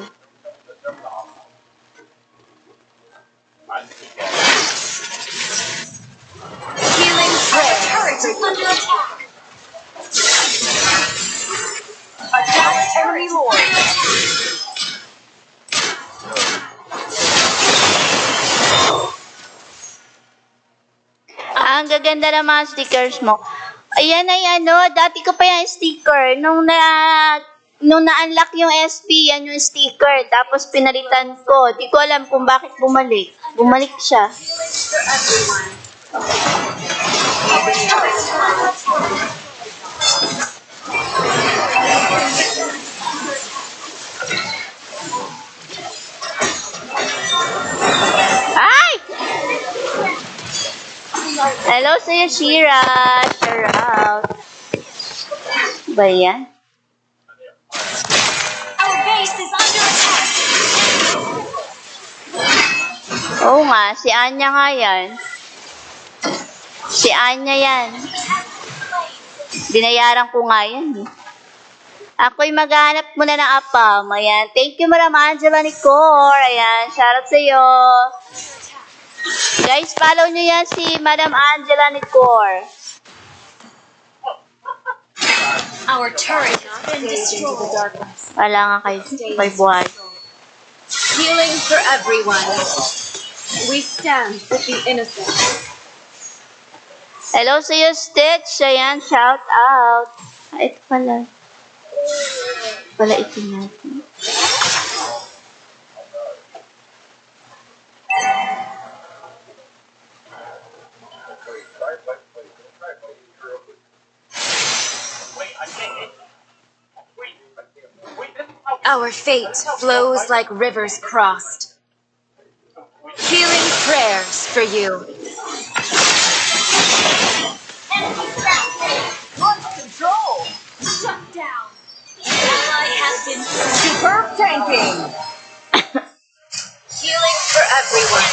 Healing prayers for you. Attack enemy lord. Ang gaganda ng mga stickers mo. Ayan ay ano, dati ko pa yung sticker. Nung na-unlock yung SP, yan yung sticker. Tapos pinalitan ko. Di ko alam kung bakit bumalik. Bumalik siya. For everyone. Ay! Hello sa'yo, Shira. Share out. Ba yan? Our base is under attack. Oo nga, si Anya nga yan. Si Anya yan. Binayaran ko nga yan eh. Ako'y maghanap muna ng apam. Ayan. Thank you, Madam Angela Nicor. Ayan. Shoutout sa'yo. Guys, follow nyo yan si Madam Angela Nicor. Our turret has been Gaze into the destroyed. darkness. Wala nga kay buhay. Healing for everyone. We stand with the innocent. Hello sa'yo, Stitch. Ayan. Shout out. Ito pala. Ito natin. Our fate flows like rivers crossed. Healing prayers for you. Launch control. Shut down. Ally has been superb tanking. Healing for everyone.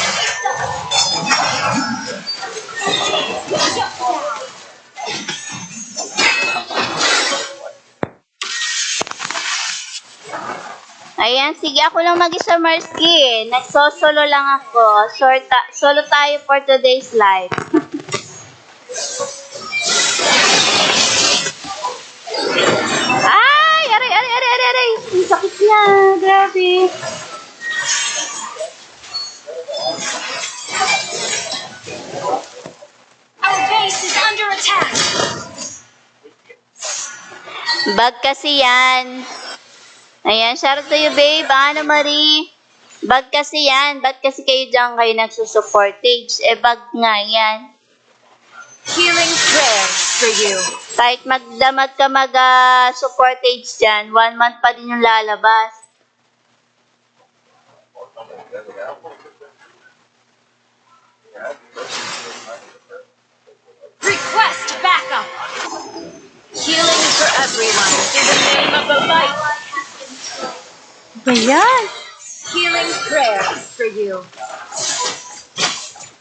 Ayan, sige ako lang mag-isa, Marsky. Nagsosolo lang ako. Solo tayo for today's live. Ay! Aray! Ang sakit niya. Grabe. Our base is under attack. Bag kasi yan. Ayan, shoutout to you, babe. Ana Marie. Bag kasi yan. Ba't kasi kayo nagsusuportage? Bag nga yan. Healing prayers for you. Kahit magdamag ka mag-supportage dyan, 1 month pa din yung lalabas. Request backup. Healing for everyone. In the name of the light. Ayan. Healing prayers for you.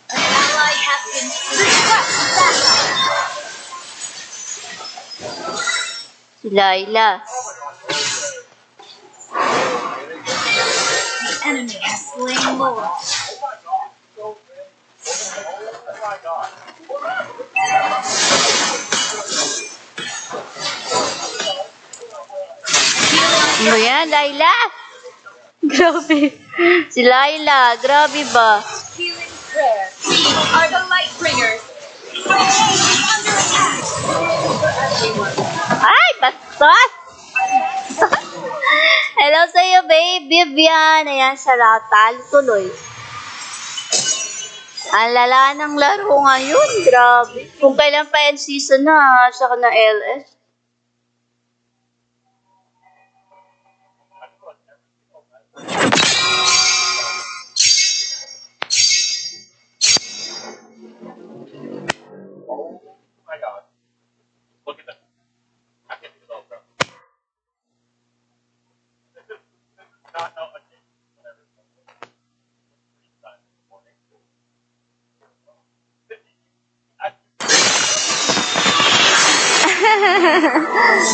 An ally has been request backup. Si Layla. The enemy has slain Lord. Ano yan, Layla? Grabe. Si Layla, grabe ba? Healing prayers. We are the light bringers. Our base is under attack. For everyone. Ay, bastos! Hello sa'yo, babe. Vivian. Ayan, talo tuloy. Ang lala ng laro ngayon. Grabe. Kung kailan pa end season na, saka na LS.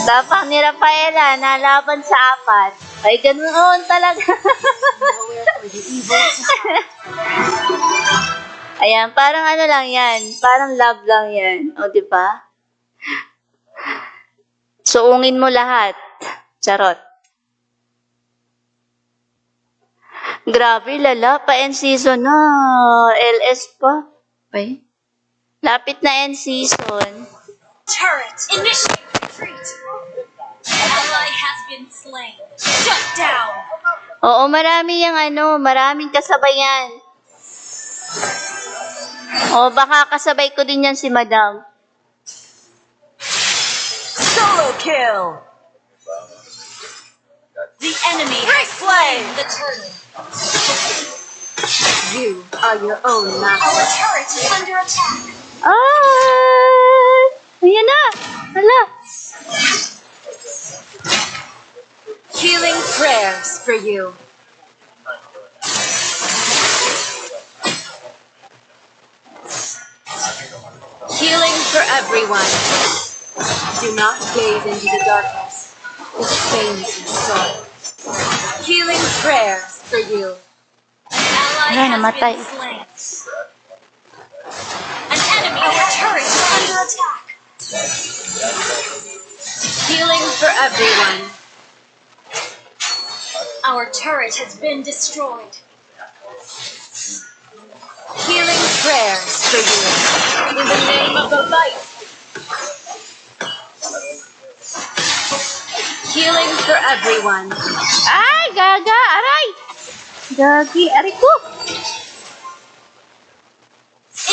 Tapang ni Rafaela, nalaban sa 4. Ay, ganoon talaga. Nowhere for the evil to hide. Ayan, parang ano lang yan. Parang love lang yan. O, di ba? Suungin mo lahat. Charot. Grabe, lala. Pa-end season na. LS pa. Ay. Lapit na end season. Turret, initiate retreat. Ally has been slain. Shut down. Oo, marami yung maraming kasabayan. O, baka kasabay ko din yan si Madam. Solo kill. The enemy has slain the turtle. You are your own Our master. turret is under attack. Ay! Ayan na! Hala! Healing prayers for you. Healing for everyone. Do not gaze into the darkness. It stains your soul. Healing prayers for you. Ally Wala, has namatay. been slain. An enemy Our turret is under attack. Healing for everyone. Our turret has been destroyed. Healing prayers for you. In the name of the light. Healing for everyone. Ay! Gaga! Aray! Gagi! Aray ko!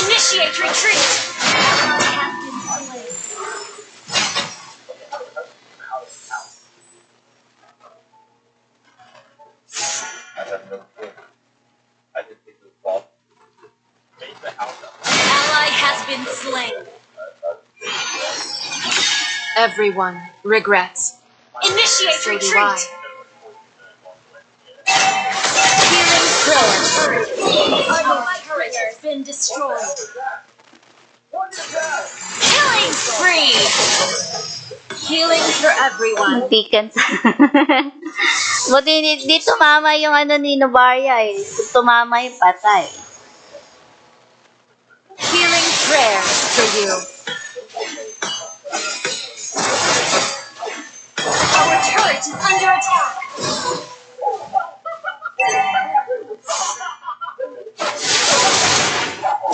Initiate retreat. Ally has been slain. Ally has been slain. Everyone regrets. Initiate So do retreat. Healing prayers. Our turret has been destroyed. Killing spree. Healing for everyone. Muntikan. Buti di tumama yung ni Novaria eh. Kung tumama yung patay. Healing prayers for you. Our turret is under attack.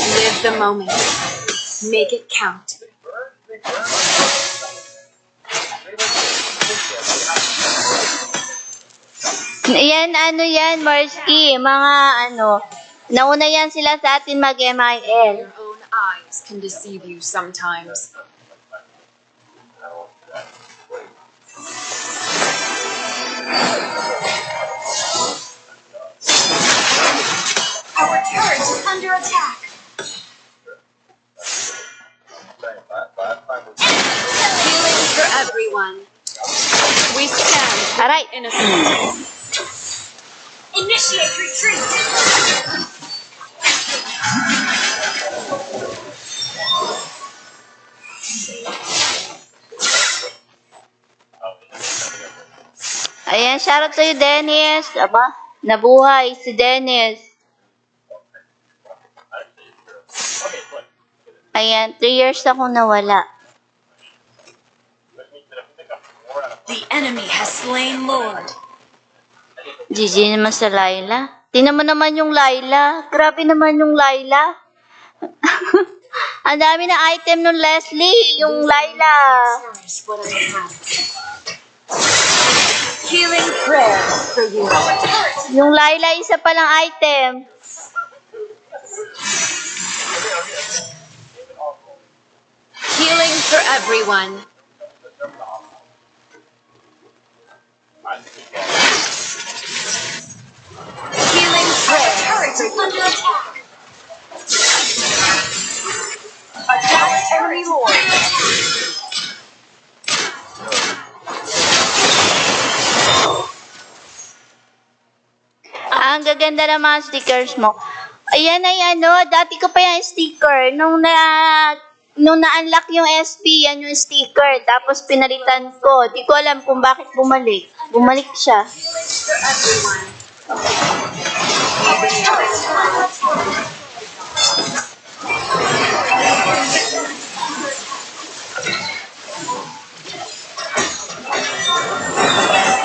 Live the moment. Make it count. Yan, yan, Marsky. Mga nauna yan sila sa atin mag-MIL. Your own eyes can deceive you sometimes. Our turret is under attack. Healing for everyone. We stand for Aray! innocent. Initiate retreat. Ayan, shoutout sa'yo, Dennis. Aba, nabuhay si Dennis. Ayan, 3 years akong nawala. The enemy has slain Lord. GG naman sa Laila. Tingnan mo naman yung Laila. Grabe naman yung Laila. Ang dami na item nung Leslie, yung Laila. Cherish what I have. Healing prayers for you. Yung Laila, isa palang item. Healing for everyone. Healing prayers. Turret is under attack. Attack enemy Lord. Ang gaganda ng mga stickers mo. Ayan ay dati ko pa yung sticker. nung na-unlock yung SP, yan yung sticker. Tapos pinalitan ko. Di ko alam kung bakit bumalik. Bumalik siya. For everyone.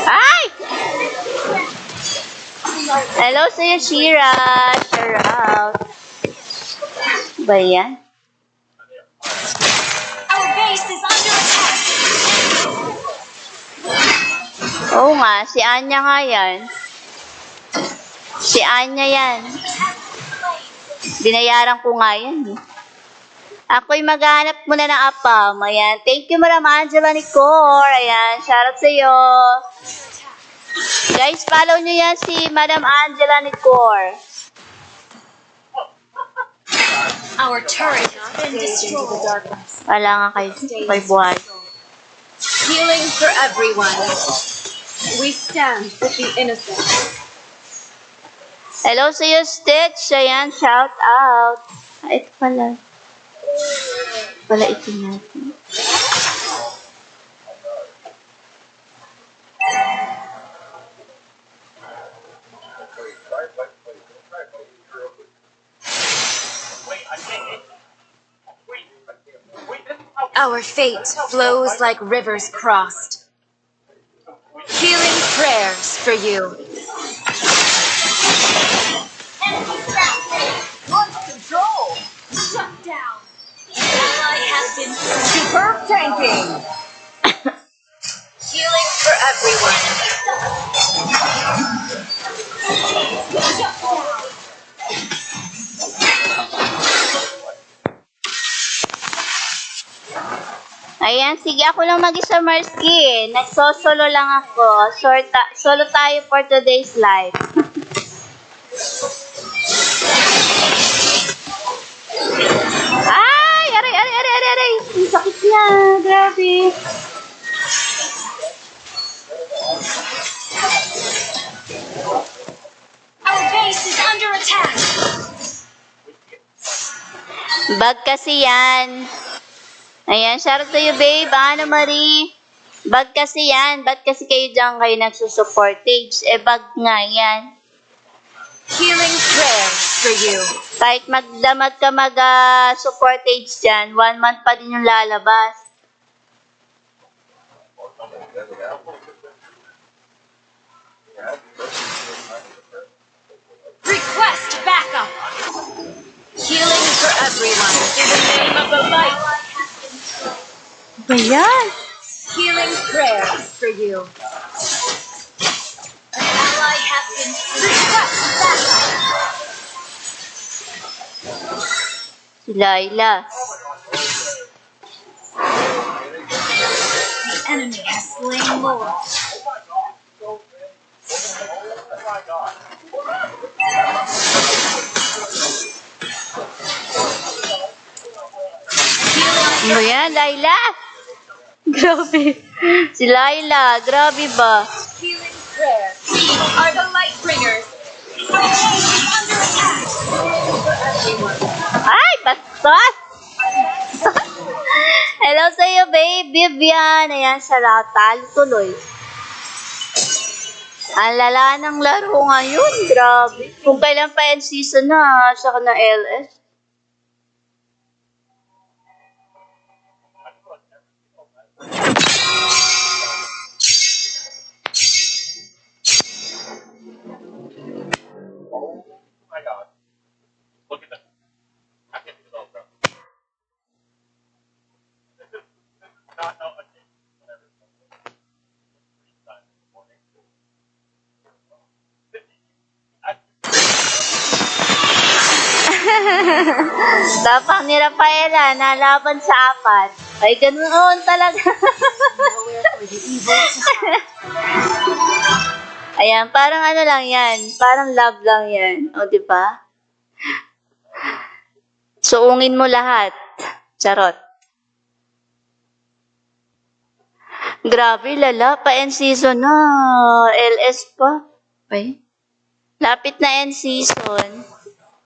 Ay! Hello sa'yo, Shira. Shout out. Ba yan? Our base is under attack. Oo nga, si Anya nga yan. Si Anya yan. Binayaran ko nga yan. Ako'y maghanap muna ng apam. Ayan. Thank you, Madam Angela Nicor. Ayan. Shoutout sa'yo. Guys, follow nyo yan si Madam Angela Nicor. Our turret has been Gaze into the destroyed. darkness. Wala nga kay buhay. Healing for everyone. We stand with the innocent. Hello sa'yo, Stitch. Ayan. Shout out. Ito pala. Ito natin. Our fate flows like rivers crossed. Healing prayers for you. Launch control. Shut down. Ally has been superb tanking. Healing for everyone. Ayan, sige ako lang mag-isa, Marsky. Nagsosolo lang ako. Solo tayo for today's live. Ay! Aray! Ang sakit niya. Grabe. Our base is under attack. Bag kasi yan. Ayan, shoutout to you, babe. Ana Marie. Bag kasi yan. Ba't kasi kayo nagsusuportage? Bag nga yan. Healing prayers for you. Kahit magdamag ka mag-supportage dyan, 1 month pa din yung lalabas. Request backup. Healing for everyone. In the name of the light. Ba yan? Healing prayers for you. An ally has been request backup. Si Laila. The enemy has slain Lord. Ano ba yan, Laila? Grabe. Si Laila, grabe ba? Healing prayers. These are the light bringers. Our base is under attack. Ay, bastos! Hello sa'yo, babe. Vivian. Ayan, talo tuloy. Ang lala ng laro ngayon. Grabe. Kung kailan pa end season na, saka na LS. Tapang ni Rafaela, nalaban sa 4. Ay, ganoon talaga. Ayan, parang ano lang yan. Parang love lang yan. O, di ba? Suungin mo lahat. Charot. Grabe, lala. Pa-end season na. LS pa. Ay. Lapit na end season.